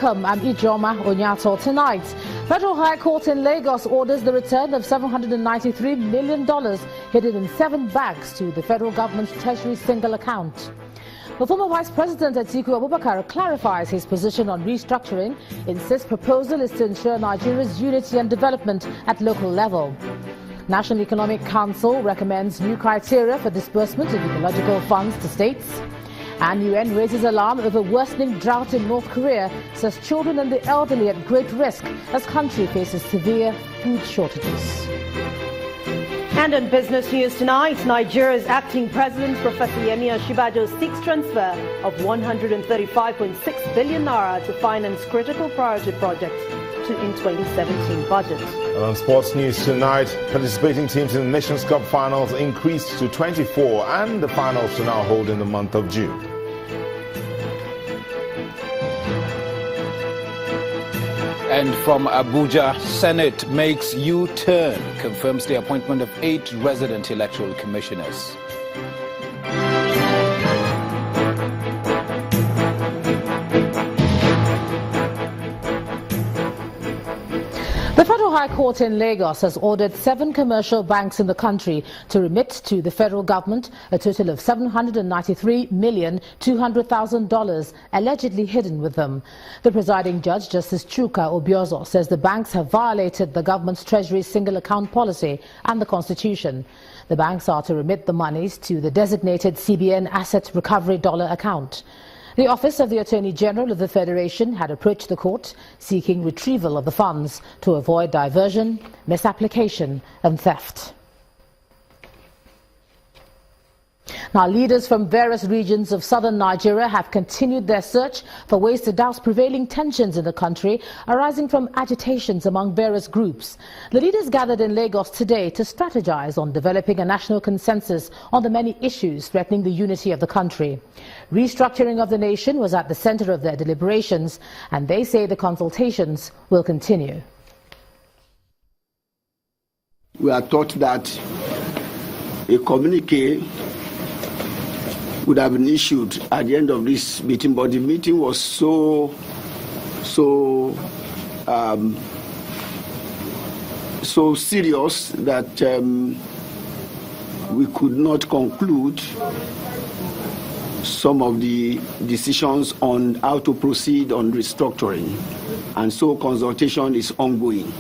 Welcome, I'm Ijoma Onyato. Tonight, Federal High Court in Lagos orders the return of $793 million hidden in 7 bags to the federal government's Treasury single account. The former Vice President Atiku Abubakar clarifies his position on restructuring, insists proposal is to ensure Nigeria's unity and development at local level. National Economic Council recommends new criteria for disbursement of ecological funds to states. And UN raises alarm over worsening drought in North Korea, says children and the elderly at great risk as country faces severe food shortages. And in business news tonight, Nigeria's acting president, Professor Yemi Osinbajo, seeks transfer of 135.6 billion naira to finance critical priority projects in 2017 budget. And on sports news tonight, participating teams in the Nations Cup finals increased to 24, and the finals to now hold in the month of June. And from Abuja, Senate makes U-turn, confirms the appointment of 8 resident electoral commissioners. The Federal High Court in Lagos has ordered 7 commercial banks in the country to remit to the federal government a total of $793,200,000 allegedly hidden with them. The presiding judge, Justice Chuka Obiozo, says the banks have violated the government's Treasury single account policy and the Constitution. The banks are to remit the monies to the designated CBN Asset Recovery Dollar account. The Office of the Attorney General of the Federation had approached the court seeking retrieval of the funds to avoid diversion, misapplication and theft. Now, leaders from various regions of southern Nigeria have continued their search for ways to douse prevailing tensions in the country arising from agitations among various groups. The leaders gathered in Lagos today to strategize on developing a national consensus on the many issues threatening the unity of the country. Restructuring of the nation was at the center of their deliberations, and they say the consultations will continue. We are taught that a communique would have been issued at the end of this meeting, but the meeting was so serious that we could not conclude some of the decisions on how to proceed on restructuring, and so consultation is ongoing.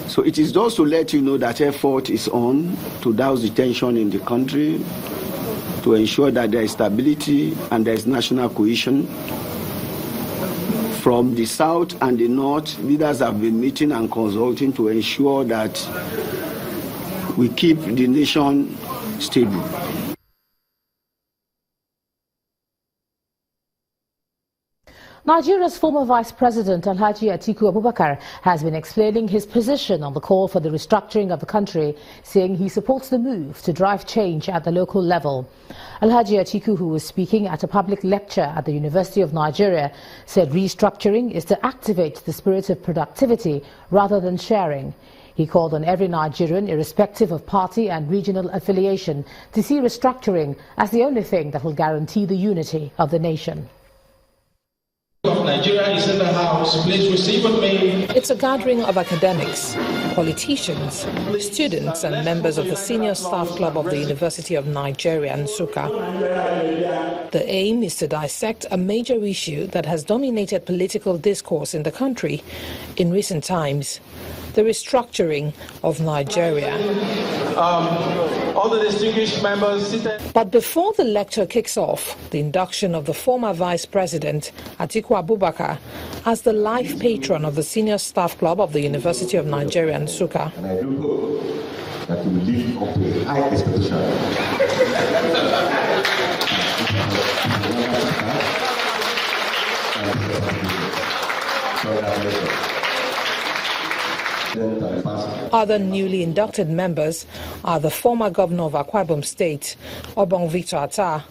So it is just to let you know that effort is on to douse the tension in the country, to ensure that there is stability and there is national cohesion. From the south and the north, leaders have been meeting and consulting to ensure that we keep the nation stable. Nigeria's former Vice President Alhaji Atiku Abubakar has been explaining his position on the call for the restructuring of the country, saying he supports the move to drive change at the local level. Alhaji Atiku, who was speaking at a public lecture at the University of Nigeria, said restructuring is to activate the spirit of productivity rather than sharing. He called on every Nigerian, irrespective of party and regional affiliation, to see restructuring as the only thing that will guarantee the unity of the nation. Of Nigeria is in the house. Please receive with me. It's a gathering of academics, politicians, students and members of the Senior Staff Club of the University of Nigeria, Nsukka. The aim is to dissect a major issue that has dominated political discourse in the country in recent times: the restructuring of Nigeria. All the distinguished members seated. But before the lecture kicks off, the induction of the former Vice President Atiku Abubakar as the life patron of the Senior Staff Club of the University of Nigeria, Nsukka. And I do hope that you will live up to a high expectation. Other newly inducted members are the former governor of Akwa Ibom State, Obong Victor Atta,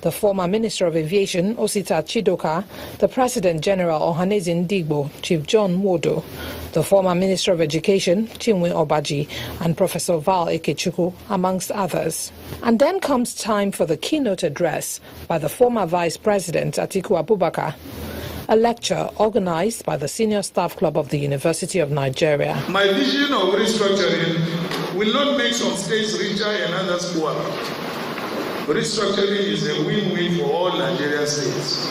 the former Minister of Aviation, Osita Chidoka, the President General Ohaneze Ndigbo, Chief John Wodo, the former Minister of Education, Chinwe Obaji, and Professor Val Ikechukwu, amongst others. And then comes time for the keynote address by the former Vice President Atiku Abubakar. a lecture organized by the Senior Staff Club of the University of Nigeria. My vision of restructuring will not make some states richer and others poorer. Restructuring is a win-win for all Nigerian states.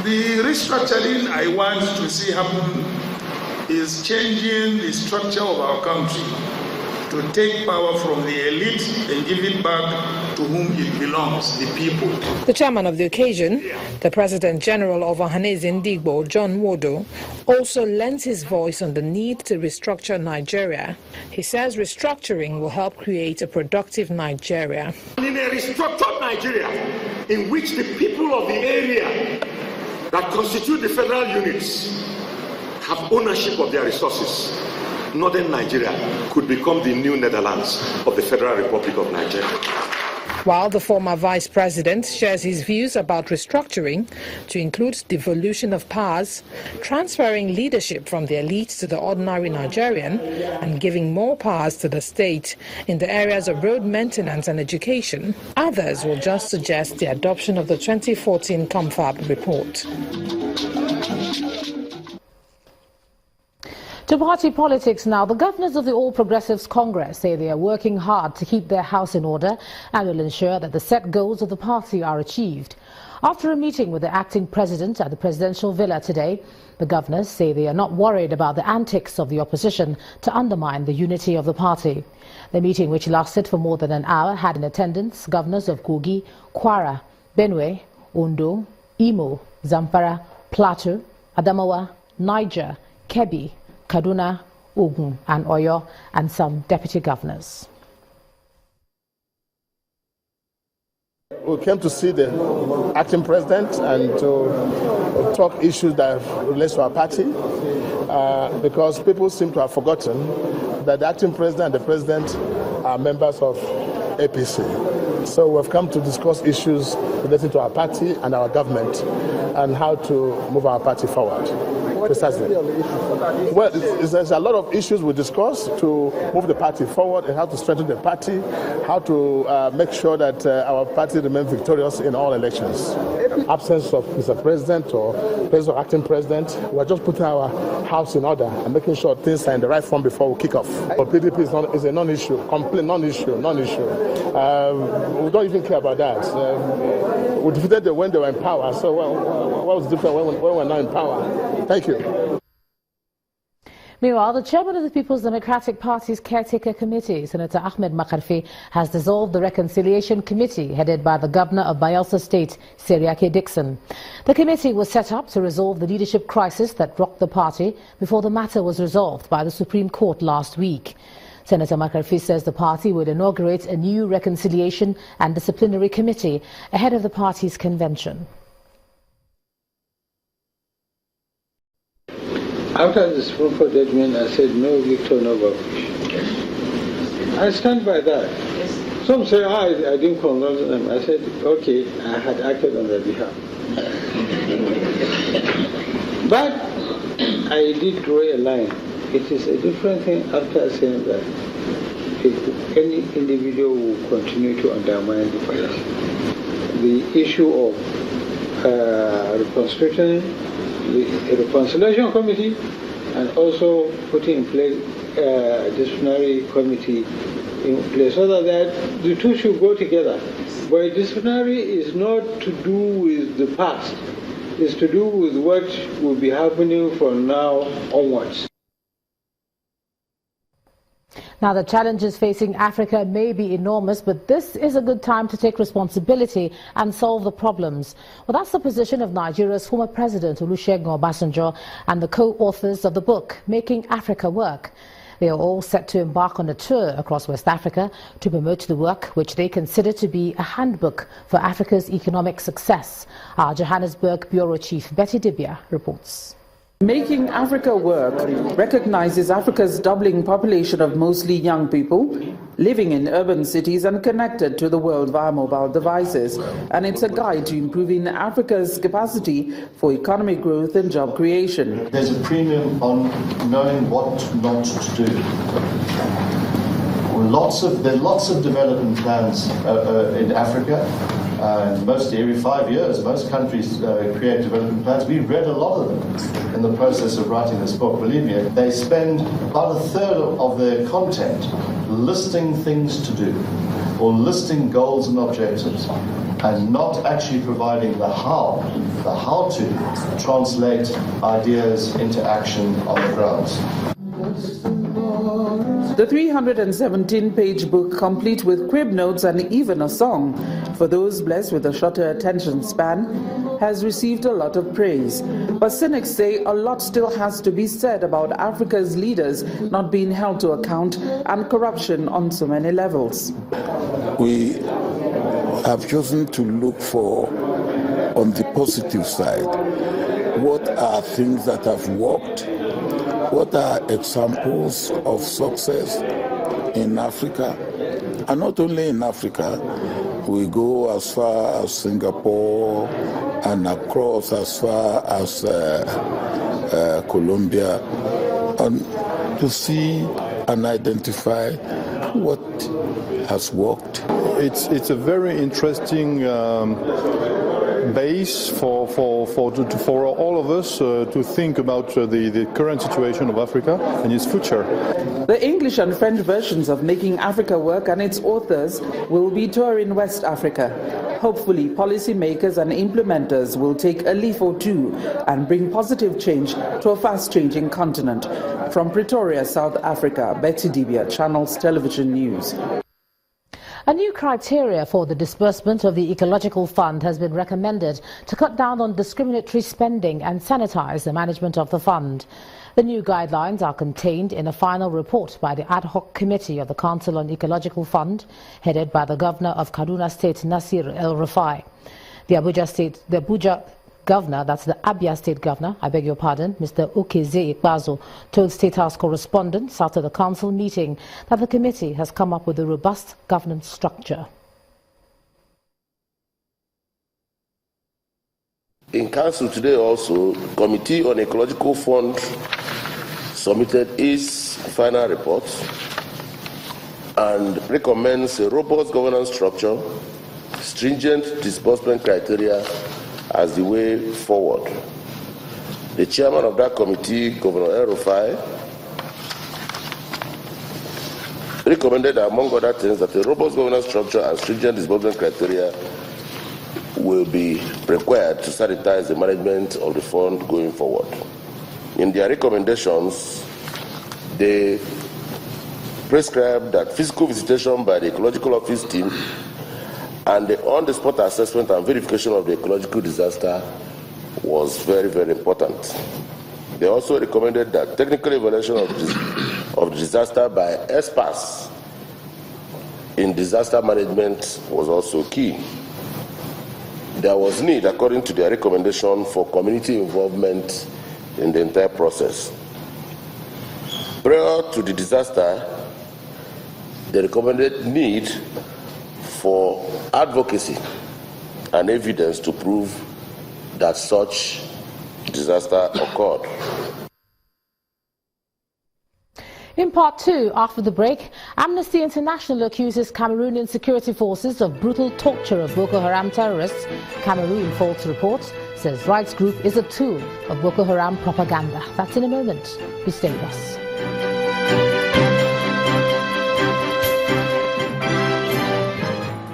The restructuring I want to see happen is changing the structure of our country to take power from the elite and give it back to whom it belongs, the people. The chairman of the occasion, the President General of Ohanaeze Ndigbo, John Wodo, also lends his voice on the need to restructure Nigeria. He says restructuring will help create a productive Nigeria. In a restructured Nigeria, in which the people of the area that constitute the federal units have ownership of their resources, Northern Nigeria could become the new Netherlands of the Federal Republic of Nigeria. While the former vice president shares his views about restructuring to include devolution of powers, transferring leadership from the elite to the ordinary Nigerian, and giving more powers to the state in the areas of road maintenance and education, others will just suggest the adoption of the 2014 Confab report. To party politics now, the governors of the All Progressives Congress say they are working hard to keep their house in order and will ensure that the set goals of the party are achieved. After a meeting with the acting president at the presidential villa today, the governors say they are not worried about the antics of the opposition to undermine the unity of the party. The meeting, which lasted for more than an hour, had in attendance governors of Kogi, Kwara, Benue, Ondo, Imo, Zamfara, Plateau, Adamawa, Niger, Kebbi, Kaduna, Ogun and Oyo, and some deputy governors. We came to see the acting president and to talk issues that relate to our party because people seem to have forgotten that the acting president and the president are members of APC. So we've come to discuss issues relating to our party and our government and how to move our party forward. Precisely. Well, there's a lot of issues we discuss to move the party forward and how to strengthen the party, how to make sure that our party remains victorious in all elections. Absence of Mr. President or President or acting president, we're just putting our house in order and making sure things are in the right form before we kick off. But PDP is a non-issue, complete non-issue. We don't even care about that. We defeated them when they were in power, so what was different when we're not in power? Thank you. Meanwhile, the chairman of the People's Democratic Party's caretaker committee, Senator Ahmed Makarfi, has dissolved the Reconciliation Committee headed by the governor of Bayelsa State, Seriake Dixon. The committee was set up to resolve the leadership crisis that rocked the party before the matter was resolved by the Supreme Court last week. Senator Makarfi says the party would inaugurate a new Reconciliation and Disciplinary Committee ahead of the party's convention. After the Supreme Court judgment, I said no Victor, no Babush. I stand by that. Yes. Some say, I didn't consult them. I said, okay, I had acted on their behalf. But I did draw a line. It is a different thing after saying that any individual will continue to undermine the party. The issue of reconstruction, the Reconciliation Committee, and also putting in place a disciplinary committee in place so that the two should go together. But disciplinary is not to do with the past, it's to do with what will be happening from now onwards. Now, the challenges facing Africa may be enormous, but this is a good time to take responsibility and solve the problems. Well, that's the position of Nigeria's former president, Olusegun Obasanjo, and the co-authors of the book, Making Africa Work. They are all set to embark on a tour across West Africa to promote the work, which they consider to be a handbook for Africa's economic success. Our Johannesburg Bureau Chief Betty Dibia reports. Making Africa Work recognizes Africa's doubling population of mostly young people living in urban cities and connected to the world via mobile devices. And it's a guide to improving Africa's capacity for economic growth and job creation. There's a premium on knowing what not to do. There are lots of development plans in Africa. every 5 years, most countries create development plans. We read a lot of them in the process of writing this book. Believe me, they spend about a third of their content listing things to do or listing goals and objectives and not actually providing the how to translate ideas into action on the grounds. The 317-page book, complete with crib notes and even a song for those blessed with a shorter attention span, has received a lot of praise. But cynics say a lot still has to be said about Africa's leaders not being held to account and corruption on so many levels. We have chosen to look for, on the positive side, what are things that have worked. What are examples of success in Africa? And not only in Africa, we go as far as Singapore and across as far as Colombia, and to see and identify what has worked. It's a very interesting base for all of us to think about the current situation of Africa and its future. The English and French versions of Making Africa Work and its authors will be touring West Africa. Hopefully, policymakers and implementers will take a leaf or two and bring positive change to a fast-changing continent. From Pretoria, South Africa, Betty Dibia, Channels Television News. A new criteria for the disbursement of the Ecological Fund has been recommended to cut down on discriminatory spending and sanitize the management of the fund. The new guidelines are contained in a final report by the ad hoc committee of the Council on Ecological Fund, headed by the Governor of Kaduna State, Nasir El-Rufai. The Abuja Governor, that's the Abia State Governor, I beg your pardon, Mr. Okeze Ikbazo, told State House correspondents after the council meeting that the committee has come up with a robust governance structure. In council today also, the Committee on Ecological Fund submitted its final report and recommends a robust governance structure, stringent disbursement criteria as the way forward. The chairman of that committee, Governor El-Rufai, recommended, among other things, that a robust governance structure and stringent disbursement criteria will be required to sanitize the management of the fund going forward. In their recommendations, they prescribed that physical visitation by the Ecological Office team and the on-the-spot assessment and verification of the ecological disaster was very, very important. They also recommended that technical evaluation of the disaster by experts in disaster management was also key. There was need, according to their recommendation, for community involvement in the entire process. Prior to the disaster, they recommended need for advocacy and evidence to prove that such disaster occurred. In part two, after the break, Amnesty International accuses Cameroonian security forces of brutal torture of Boko Haram terrorists. Cameroon False Reports says rights group is a tool of Boko Haram propaganda. That's in a moment. Please stay with us.